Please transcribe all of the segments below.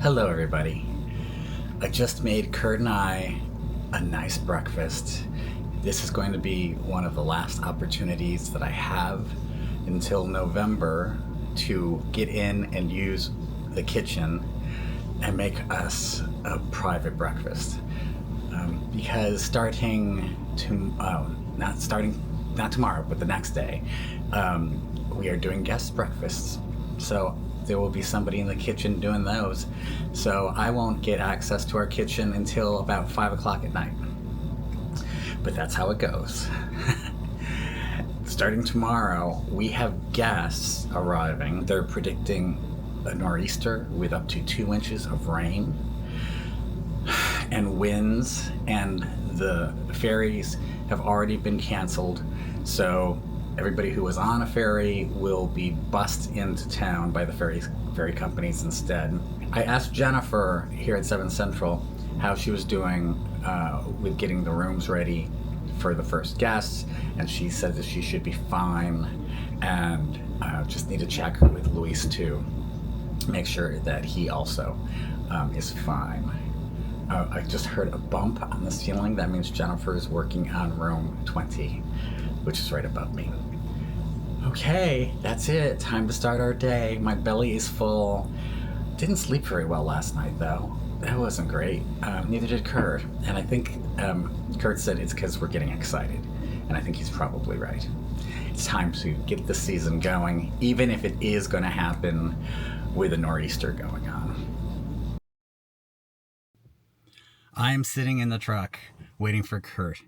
Hello everybody. I just made Kurt and I a nice breakfast. This is going to be one of the last opportunities that I have until November to get in and use the kitchen and make us a private breakfast. Because starting to, not tomorrow, but the next day, we are doing guest breakfasts. So there will be somebody in the kitchen doing those. So I won't get access to our kitchen until about 5 o'clock at night. But that's how it goes. Starting tomorrow, we have guests arriving. They're predicting a nor'easter with up to 2 inches of rain and winds, and the ferries have already been canceled. So everybody who was on a ferry will be bussed into town by the ferry companies instead. I asked Jennifer here at 7 Central how she was doing with getting the rooms ready for the first guests, and she said that she should be fine, and just need to check with Luis too, make sure that he also is fine. I just heard a bump on the ceiling. That means Jennifer is working on room 20, which is right above me. Okay, that's it. Time to start our day. My belly is full. Didn't sleep very well last night, though. That wasn't great. Neither did Kurt. And I think Kurt said it's because we're getting excited. And I think he's probably right. It's time to get the season going, even if it is going to happen with a nor'easter going on. I'm sitting in the truck waiting for Kurt,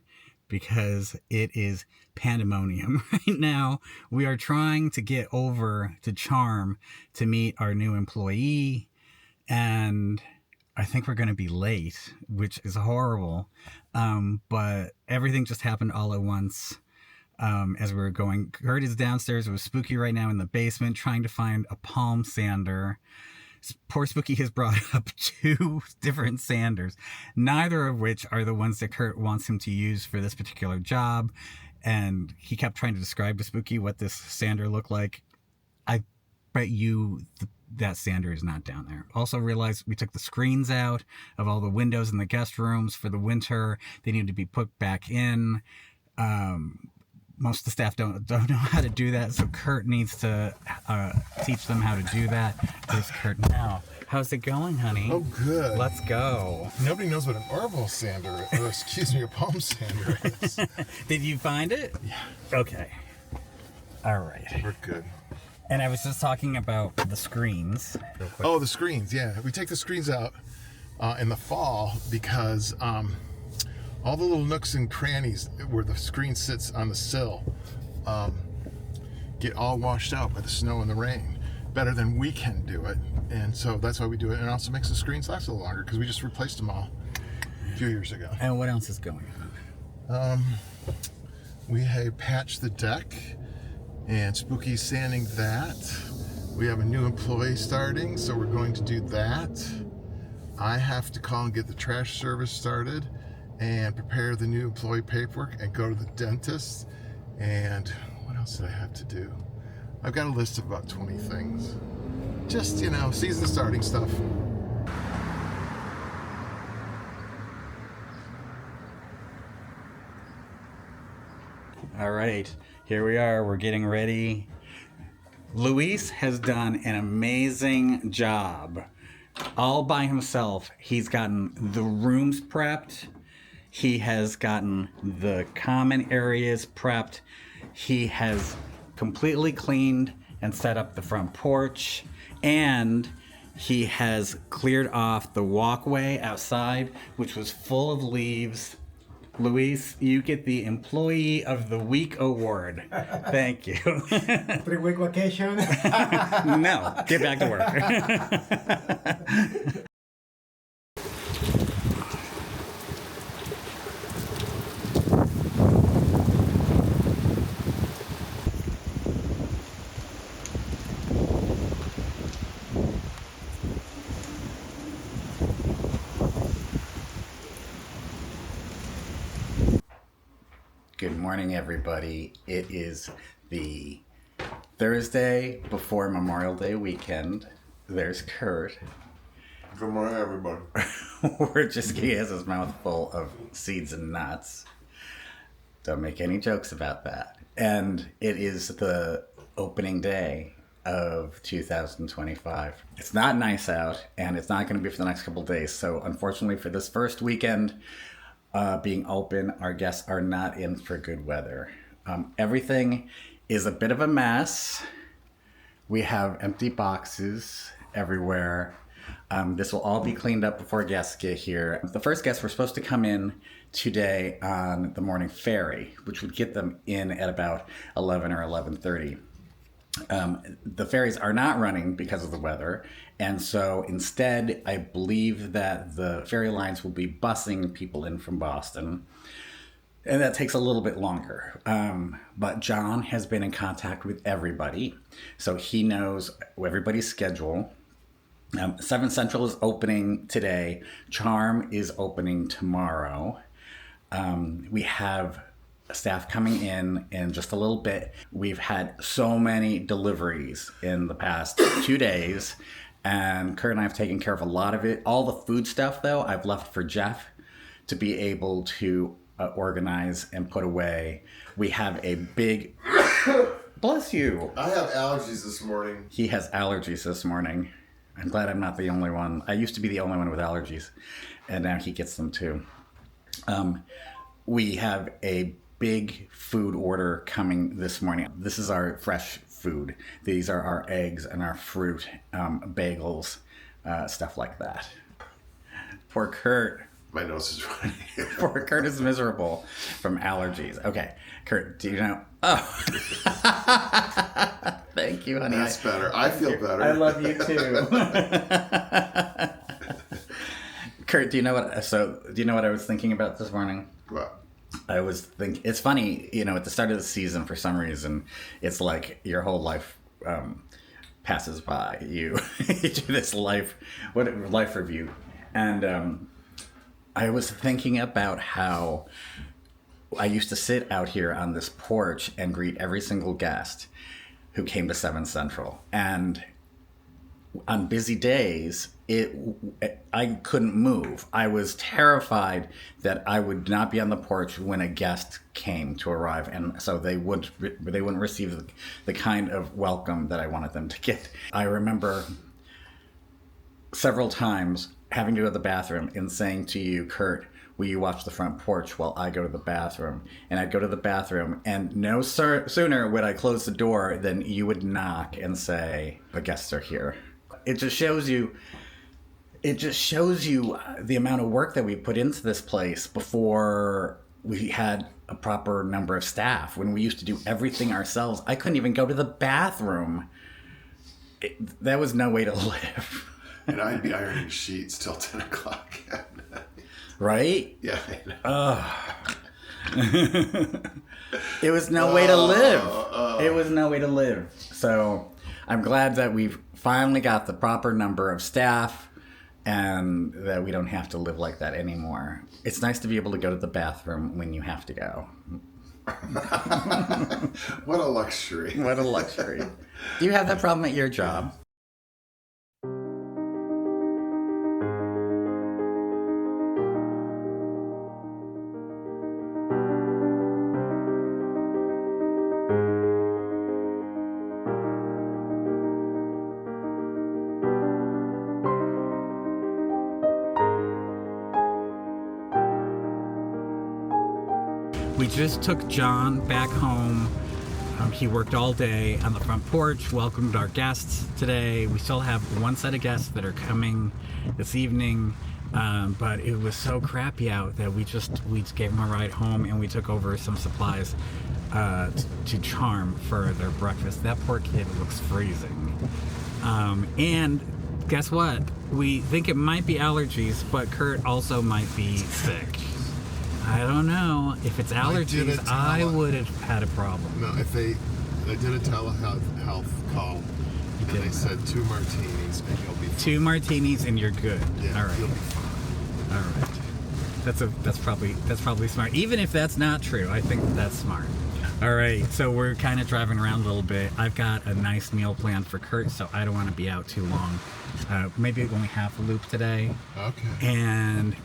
because it is pandemonium right now. We are trying to get over to Charm to meet our new employee, and I think we're going to be late, which is horrible. But everything just happened all at once as we were going. Kurt is downstairs. It was Spooky right now in the basement trying to find a palm sander. Poor Spooky has brought up 2 different sanders, neither of which are the ones that Kurt wants him to use for this particular job. And he kept trying to describe to Spooky what this sander looked like. I bet you that sander is not down there. Also realized we took the screens out of all the windows in the guest rooms for the winter. They need to be put back in. Most of the staff don't know how to do that, so Kurt needs to teach them how to do that. There's Kurt now. How's it going, honey? Oh, good. Let's go. Nobody knows what an Orville sander, or excuse me, a palm sander is. Did you find it? Yeah. Okay. All right. We're good. And I was just talking about the screens. Real quick. Oh, the screens, yeah. We take the screens out in the fall because all the little nooks and crannies where the screen sits on the sill get all washed out by the snow and the rain, better than we can do it. And so that's why we do it. And it also makes the screens last a little longer because we just replaced them all a few years ago. And what else is going on? We have patched the deck, and Spooky's sanding that. We have a new employee starting, so we're going to do that. I have to call and get the trash service started and prepare the new employee paperwork and go to the dentist. And what else did I have to do? I've got a list of about 20 things. Just, season starting stuff. All right, here we are. We're getting ready. Luis has done an amazing job. All by himself. He's gotten the rooms prepped. He has gotten the common areas prepped. He has completely cleaned and set up the front porch. And he has cleared off the walkway outside, which was full of leaves. Luis, you get the Employee of the Week award. Thank you. 3-week vacation? No, get back to work. Good morning, everybody. It is the Thursday before Memorial Day weekend. There's Kurt. Good morning, everybody. He has his mouth full of seeds and nuts. Don't make any jokes about that. And it is the opening day of 2025. It's not nice out, and it's not going to be for the next couple of days. So unfortunately for this first weekend being open, our guests are not in for good weather. Everything is a bit of a mess. We have empty boxes everywhere. This will all be cleaned up before guests get here. The first guests were supposed to come in today on the morning ferry, which would get them in at about 11 or 11:30. The ferries are not running because of the weather, and so instead I believe that the ferry lines will be busing people in from Boston, and that takes a little bit longer. But John has been in contact with everybody, so he knows everybody's schedule. 7 Central is opening today. Charm is opening tomorrow. We have staff coming in just a little bit. We've had so many deliveries in the past 2 days, and Kurt and I have taken care of a lot of it. All the food stuff, though, I've left for Jeff to be able to organize and put away. We have a big... Bless you. I have allergies this morning. He has allergies this morning. I'm glad I'm not the only one. I used to be the only one with allergies, and now he gets them too. We have a big food order coming this morning. This is our fresh food. These are our eggs and our fruit, bagels, stuff like that. Poor Kurt. My nose is running. Poor Kurt is miserable from allergies. Okay, Kurt, do you know? Oh. Thank you, honey. That's better. I feel better. I love you too. Kurt, do you know what I was thinking about this morning? What? I was thinking, it's funny, at the start of the season, for some reason, it's like your whole life passes by. You do this life review. And I was thinking about how I used to sit out here on this porch and greet every single guest who came to 7 Central. And on busy days, I couldn't move. I was terrified that I would not be on the porch when a guest came to arrive, and so they wouldn't receive the kind of welcome that I wanted them to get. I remember several times having to go to the bathroom and saying to you, Kurt, will you watch the front porch while I go to the bathroom? And I'd go to the bathroom, and no sooner would I close the door than you would knock and say, the guests are here. It just shows you the amount of work that we put into this place before we had a proper number of staff. When we used to do everything ourselves, I couldn't even go to the bathroom. That was no way to live. And I'd be ironing sheets till 10 o'clock at night. Right? Yeah. It was no way to live. It was no way to live. So I'm glad that we've finally got the proper number of staff and that we don't have to live like that anymore. It's nice to be able to go to the bathroom when you have to go. What a luxury. What a luxury. Do you have that problem at your job? We just took John back home. He worked all day on the front porch, welcomed our guests today. We still have one set of guests that are coming this evening, but it was so crappy out that we gave them a ride home, and we took over some supplies to Charm for their breakfast. That poor kid looks freezing. And guess what? We think it might be allergies, but Kurt also might be sick. I don't know. If it's allergies, I would have had a problem. No, I did a telehealth call, and they said 2 martinis and you'll be fine. 2 martinis and you're good. Yeah, all right. You'll be fine. All right. That's probably smart. Even if that's not true, I think that's smart. All right, so we're kind of driving around a little bit. I've got a nice meal planned for Kurt, so I don't want to be out too long. Maybe only half a loop today. Okay. And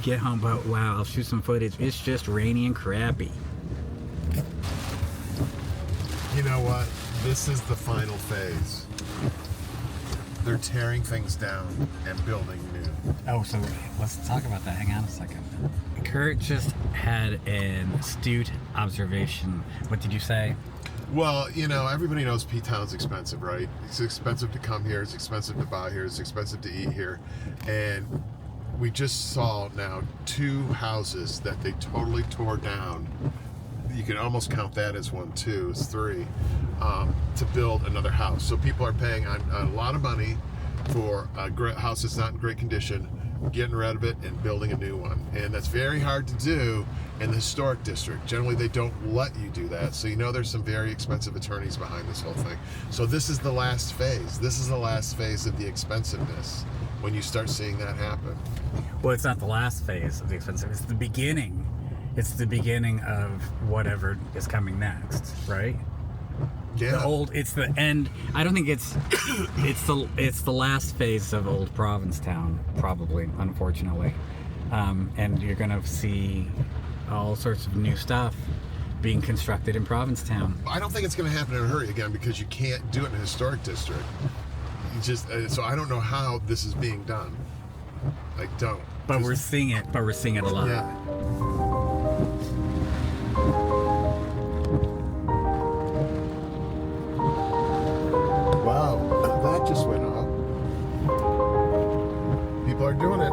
get home, but wow, I'll shoot some footage. It's just rainy and crappy. You know what? This is the final phase. They're tearing things down and building new. Oh, so let's talk about that. Hang on a second. Kurt just had an astute observation. What did you say? Well, you know, everybody knows Ptown's expensive, right? It's expensive to come here. It's expensive to buy here. It's expensive to eat here. And we just saw now 2 houses that they totally tore down. You can almost count that as 1, 2, it's 3, to build another house. So people are paying a lot of money for a house that's not in great condition, getting rid of it and building a new one. And that's very hard to do in the historic district. Generally, they don't let you do that. So you know there's some very expensive attorneys behind this whole thing. So this is the last phase. This is the last phase of the expensiveness when you start seeing that happen. Well, it's not the last phase of the expensive. It's the beginning. It's the beginning of whatever is coming next, right? Yeah. It's the end. I don't think it's the last phase of old Provincetown, probably, unfortunately. And you're gonna see all sorts of new stuff being constructed in Provincetown. I don't think it's going to happen in a hurry again because you can't do it in a historic district. You just so I don't know how this is being done. I don't. But we're seeing it. But we're seeing it a lot. Yeah. Wow, that just went up. People are doing it.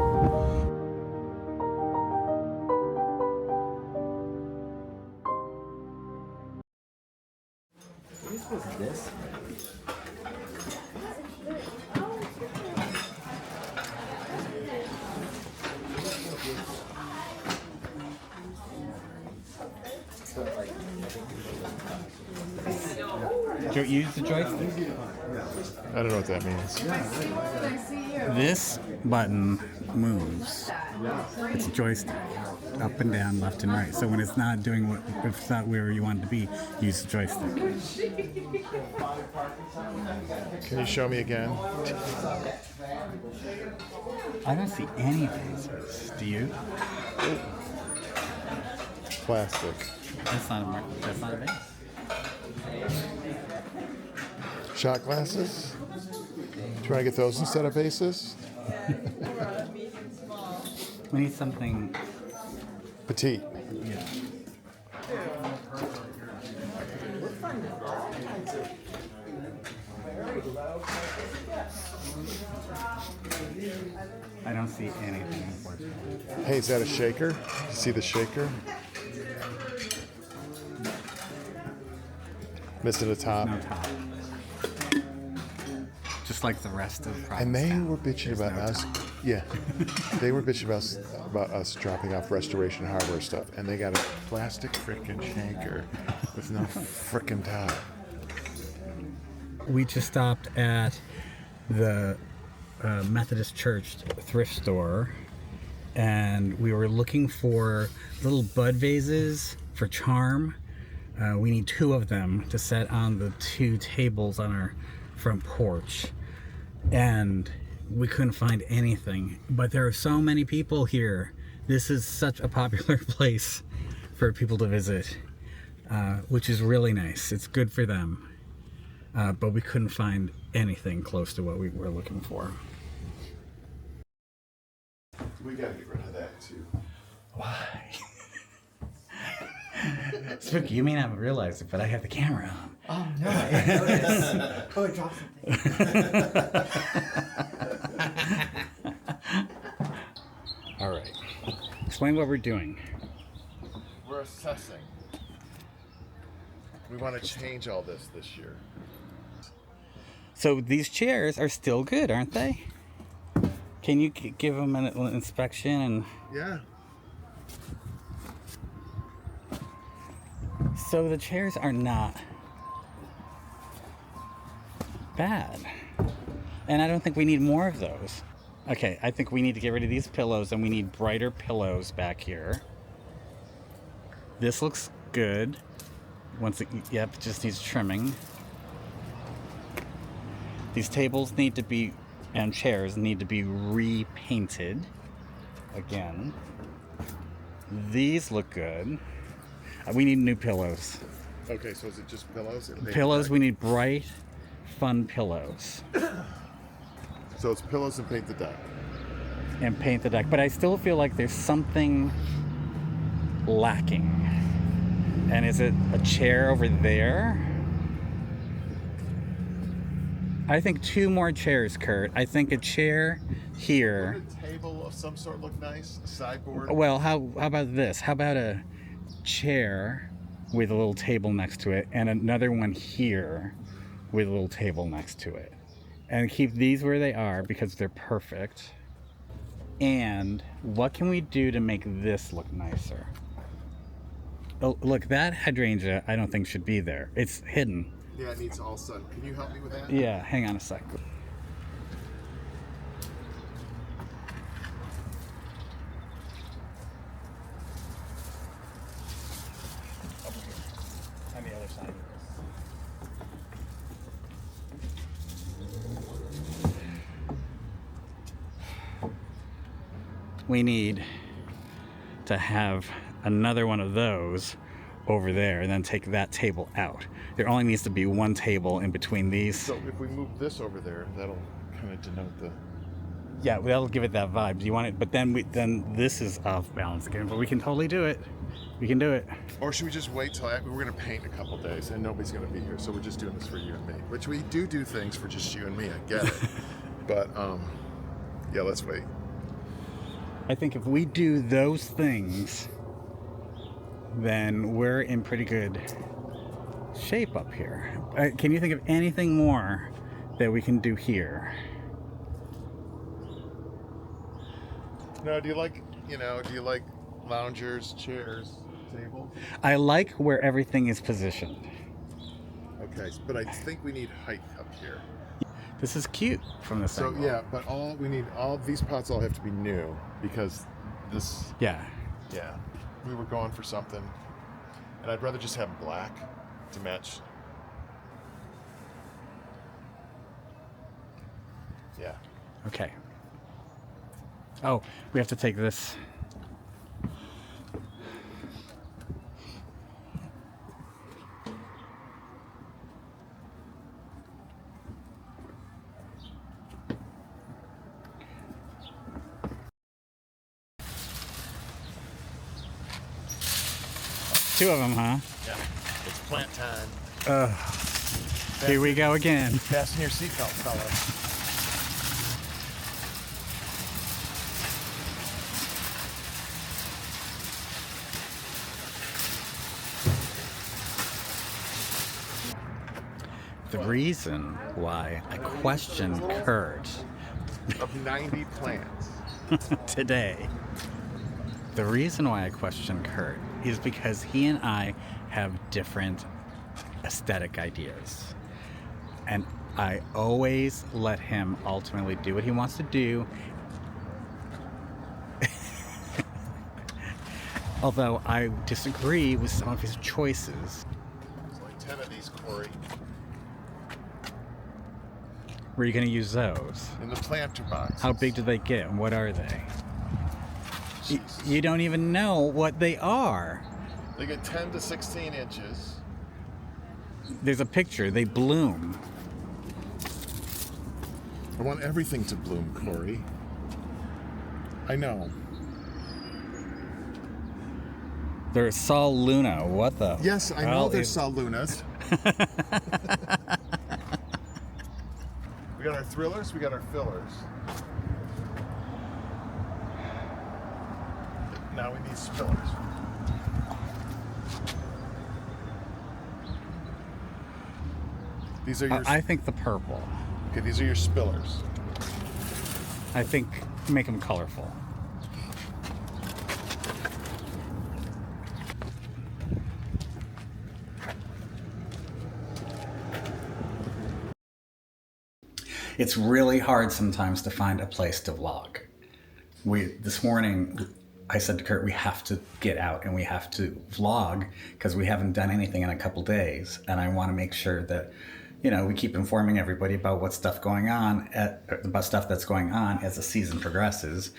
What was this? Don't use the joystick. I don't know what that means. This button moves. It's a joystick, up and down, left and right. So when it's not doing what, if it's not where you want it to be, use the joystick. Can you show me again? I don't see any phasers. Do you? Plastic. That's not a vase. Shot glasses? Trying to get those instead of vases? We need something Petite. Yeah. I don't see anything, unfortunately. Hey, is that a shaker? You see the shaker? Missing the top. No top. Just like the rest of the And they Provincetown. were bitching about no us. top. Yeah. They were bitching about us dropping off restoration hardware stuff. And they got a plastic frickin' shanker with no frickin' top. We just stopped at the Methodist Church thrift store, and we were looking for little bud vases for charm. We need 2 of them to set on the 2 tables on our front porch, and we couldn't find anything. But there are so many people here. This is such a popular place for people to visit, which is really nice. It's good for them. But we couldn't find anything close to what we were looking for. We gotta get rid of that too. Why? Spooky, you may not have realized it, but I have the camera on. Oh, no, I didn't notice. Oh, I dropped something. All right. Explain what we're doing. We're assessing. We want to change all this year. So these chairs are still good, aren't they? Can you give them an inspection? And Yeah. so the chairs are not bad. And I don't think we need more of those. Okay, I think we need to get rid of these pillows, and we need brighter pillows back here. This looks good. Once it, yep, it just needs trimming. These tables need to be, and chairs need to be repainted again. These look good. We need new pillows. Okay, so is it just pillows? And Pillows, we need bright, fun pillows. So it's pillows and paint the deck. And paint the deck. But I still feel like there's something lacking. And is it a chair over there? I think 2 more chairs, Kurt. I think a chair here. Would a table of some sort look nice? A sideboard? Well, how about this? How about a chair with a little table next to it and another one here with a little table next to it? And keep these where they are because they're perfect. And what can we do to make this look nicer? Oh, look, that hydrangea I don't think should be there. It's hidden. Yeah, it needs all sun. Can you help me with that? Yeah, hang on a sec. Over here, on the other side. We need to have another one of those over there and then take that table out. There only needs to be one table in between these. So if we move this over there, that'll kind of denote the... Yeah, that'll give it that vibe. Do you want it? But then this is off balance again, but we can totally do it. We can do it. Or should we just wait till we're going to paint a couple days and nobody's going to be here, so we're just doing this for you and me. Which we do things for just you and me, I get it. But, yeah, let's wait. I think if we do those things, then we're in pretty good shape up here. Can you think of anything more that we can do here? No, do you like loungers, chairs, tables? I like where everything is positioned. Okay, but I think we need height up here. This is cute from the So angle. yeah, but all these pots all have to be new because this. Yeah. Yeah, we were going for something, and I'd rather just have black to match. Yeah. Okay. Oh, we have to take this. Two of them, huh? Yeah. It's plant time. Here we go again. Fasten your seatbelt, fellas. The reason why I questioned Kurt Of 90 plants. today, the reason why I questioned Kurt is because he and I have different aesthetic ideas. And I always let him ultimately do what he wants to do. Although I disagree with some of his choices. There's like 10 of these, Cory. Where are you going to use those? In the planter box. How big do they get and what are they? Jesus. You don't even know what they are. They get 10 to 16 inches. There's a picture. They bloom. I want everything to bloom, Cory. I know. They're Sol Luna. What the? Yes, I know hell they're is- Salunas. We got our thrillers, we got our fillers. Now we need spillers. These are your I think the purple. okay. These are your spillers. I think make them colorful. It's really hard sometimes to find a place to vlog. This morning I said to Kurt, we have to get out and we have to vlog because we haven't done anything in a couple days. And I want to make sure that, we keep informing everybody about about stuff that's going on as the season progresses.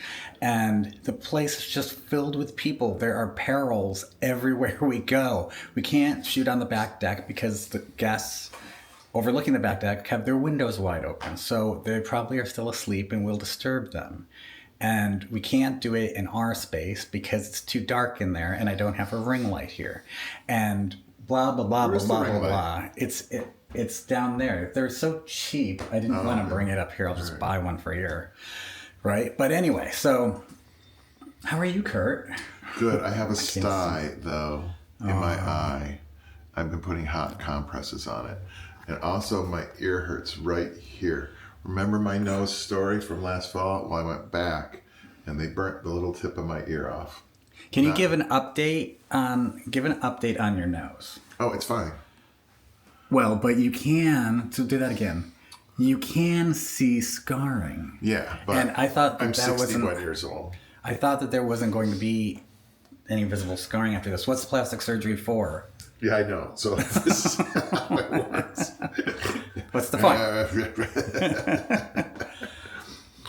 And the place is just filled with people. There are perils everywhere we go. We can't shoot on the back deck because the guests overlooking the back deck have their windows wide open. So they probably are still asleep and we'll disturb them. And we can't do it in our space because it's too dark in there and I don't have a ring light here. And blah, blah, blah, blah, blah, blah, blah. It's down there. They're so cheap. I didn't want to bring it up here. I'll just buy one for here. Right? But anyway, so how are you, Kurt? Good. I have a sty, though, in my eye. I've been putting hot compresses on it. And also my ear hurts right here. Remember my nose story from last fall? Well, I went back and they burnt the little tip of my ear off. Can you give an update on your nose? Oh, it's fine. Well, but you can, so do that again. You can see scarring. Yeah, but and I thought I'm that 61 years old. I thought that there wasn't going to be any visible scarring after this. What's plastic surgery for? Yeah, I know. So this is how it works. What's the point?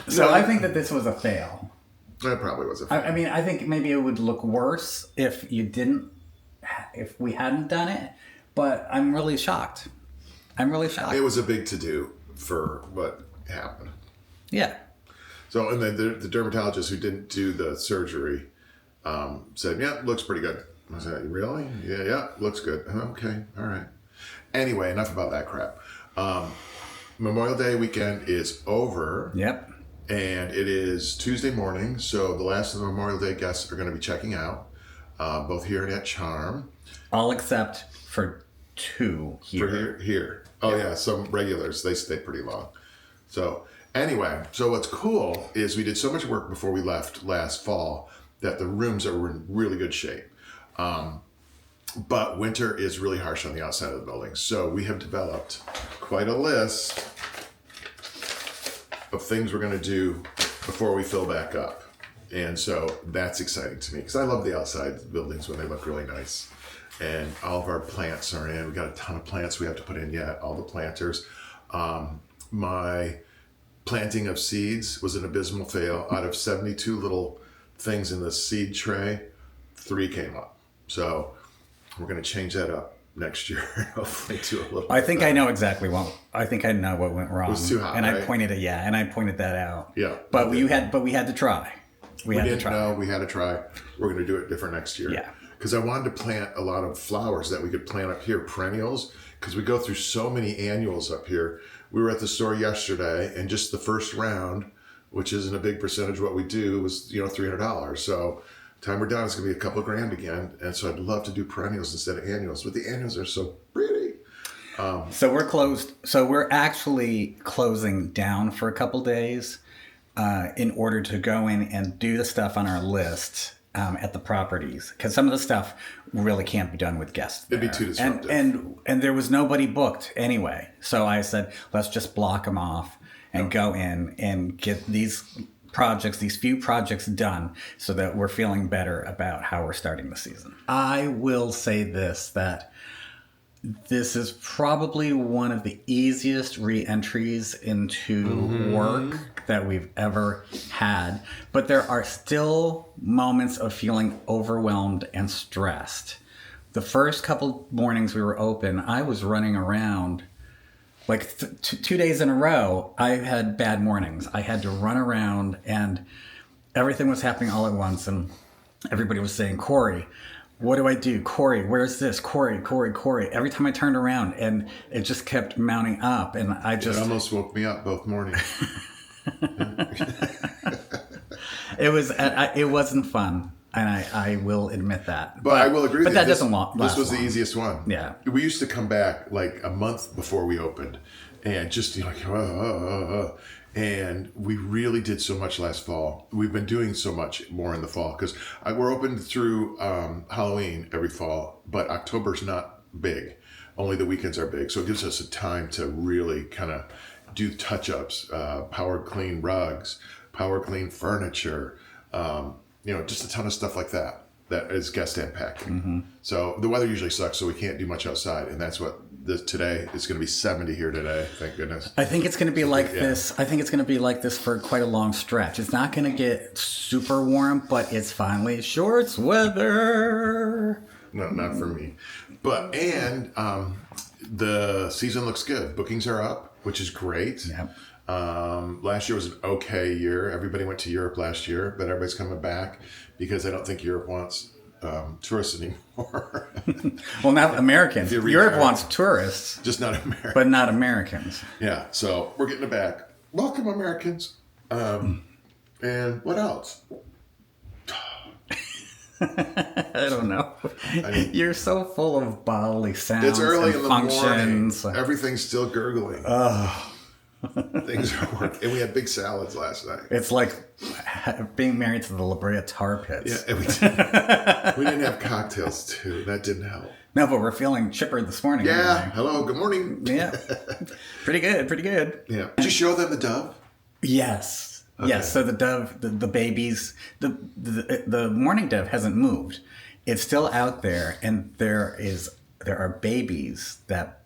So I think that this was a fail. That probably was a fail. I mean, I think maybe it would look worse if we hadn't done it. But I'm really shocked. It was a big to-do for what happened. Yeah. So, and then the dermatologist who didn't do the surgery said, yeah, looks pretty good. I said, really? Yeah, looks good. Okay, all right. Anyway, enough about that crap. Memorial Day weekend is over. Yep. And it is Tuesday morning, so the last of the Memorial Day guests are going to be checking out, both here and at Charm. All except for 2 here. For here. Oh, yeah, some regulars, they stay pretty long. So, anyway, so what's cool is we did so much work before we left last fall that the rooms are in really good shape. But winter is really harsh on the outside of the building. So we have developed quite a list of things we're going to do before we fill back up. And so that's exciting to me because I love the outside buildings when they look really nice. And all of our plants are in. We got a ton of plants we have to put in yet, all the planters. My planting of seeds was an abysmal fail. Out of 72 little things in the seed tray, 3 came up. So we're going to change that up next year. Hopefully do a little. I think I know exactly what. I think I know what went wrong. It was too hot, and right? I pointed that out. Yeah. But we had to try. We had to try. No, we had to try. We're going to do it different next year. Yeah. Because I wanted to plant a lot of flowers that we could plant up here, perennials, because we go through so many annuals up here. We were at the store yesterday, and just the first round, which isn't a big percentage of what we do, was $300. So time we're done, it's going to be a couple of grand again. And so I'd love to do perennials instead of annuals, but the annuals are so pretty. So we're closed. So we're actually closing down for a couple days in order to go in and do the stuff on our list. At the properties, because some of the stuff really can't be done with guests there. It'd be too disruptive. And there was nobody booked anyway. So I said, let's just block them off and go in and get these few projects done so that we're feeling better about how we're starting the season. I will say that this is probably one of the easiest re-entries into work that we've ever had. But there are still moments of feeling overwhelmed and stressed. The first couple mornings we were open, I was running around like 2 days in a row. I had bad mornings. I had to run around and everything was happening all at once. And everybody was saying, Cory, what do I do? Cory, where's this? Cory. Every time I turned around, and it just kept mounting up, and it almost woke me up both mornings. It wasn't fun, and I will admit that. But I will agree. But that doesn't last. This was long. the easiest one. Yeah, we used to come back like a month before we opened, and just and we really did so much last fall. We've been doing so much more in the fall because we're open through Halloween every fall, but October's not big. Only the weekends are big. So it gives us a time to really kind of do touch-ups, power clean rugs, power clean furniture, just a ton of stuff like that. That is guest impacting. So the weather usually sucks, so we can't do much outside, and that's what today is going to be 70 here today. Thank goodness. I think it's going to be like this. I think it's going to be like this for quite a long stretch. It's not going to get super warm, but it's finally shorts weather. No, not for me. But the season looks good. Bookings are up, which is great. Yep. Last year was an okay year. Everybody went to Europe last year, but everybody's coming back because I don't think Europe wants tourists anymore. Well, not Americans. Europe wants tourists. Just not Americans. But not Americans. Yeah, so we're getting it back. Welcome, Americans. And what else? I don't know. You're so full of bodily sounds. It's early and in the functions. morning. Everything's still gurgling. Oh. Things are working. And we had big salads last night. It's like being married to the La Brea Tar Pits. Yeah, we didn't have cocktails too. That didn't help. No, but we're feeling chipper this morning. Yeah. Anyway. Hello. Good morning. Yeah. Pretty good. Yeah. Did you show them the dove? Yes. Okay. Yes. So the dove, the babies, the mourning dove hasn't moved. It's still out there, and there are babies that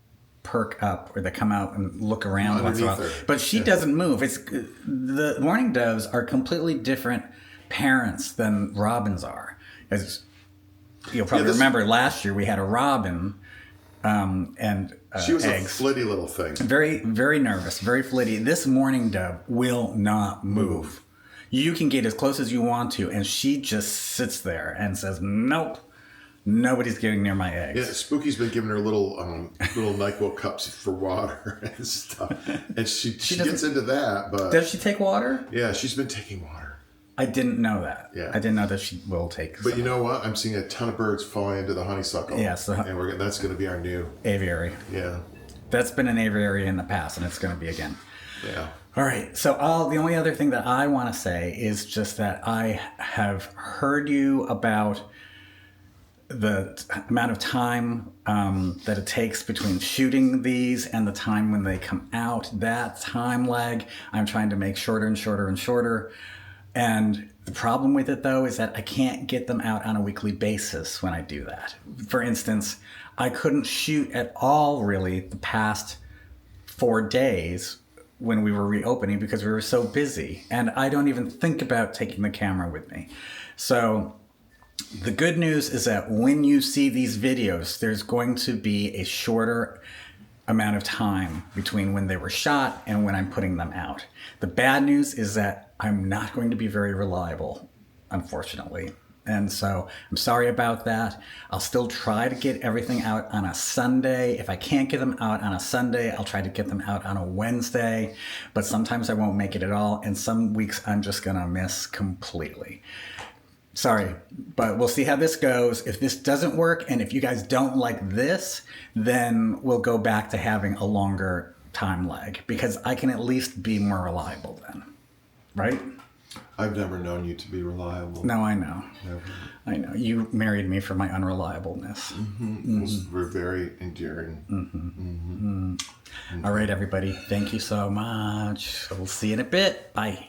perk up or that come out and look around once in a while. But she doesn't move. The mourning doves are completely different parents than robins are. As you'll probably remember, last year we had a robin and she was eggs. a flitty little thing. Very, very nervous, very flitty. This mourning dove will not move. You can get as close as you want to, and she just sits there and says, nope. Nobody's getting near my eggs. Yeah, Spooky's been giving her little NyQuil cups for water and stuff. And she gets into that, but... Does she take water? Yeah, she's been taking water. I didn't know that. Yeah. I didn't know that she will take But you know what? I'm seeing a ton of birds falling into the honeysuckle. Yes. And that's going to be our new... aviary. Yeah. That's been an aviary in the past, and it's going to be again. Yeah. All right. So the only other thing that I want to say is just that I have heard you about the amount of time that it takes between shooting these and the time when they come out. That time lag, I'm trying to make shorter and shorter and shorter. And the problem with it, though, is that I can't get them out on a weekly basis when I do that. For instance, I couldn't shoot at all, really, the past 4 days when we were reopening because we were so busy. And I don't even think about taking the camera with me. So the good news is that when you see these videos, there's going to be a shorter amount of time between when they were shot and when I'm putting them out. The bad news is that I'm not going to be very reliable, unfortunately. And so I'm sorry about that. I'll still try to get everything out on a Sunday. If I can't get them out on a Sunday, I'll try to get them out on a Wednesday. But sometimes I won't make it at all. And some weeks I'm just going to miss completely. Sorry, but we'll see how this goes. If this doesn't work, and if you guys don't like this, then we'll go back to having a longer time lag, because I can at least be more reliable then, right? I've never known you to be reliable. No, I know. Never. I know. You married me for my unreliableness. We're very endearing. All right, everybody. Thank you so much. We'll see you in a bit. Bye.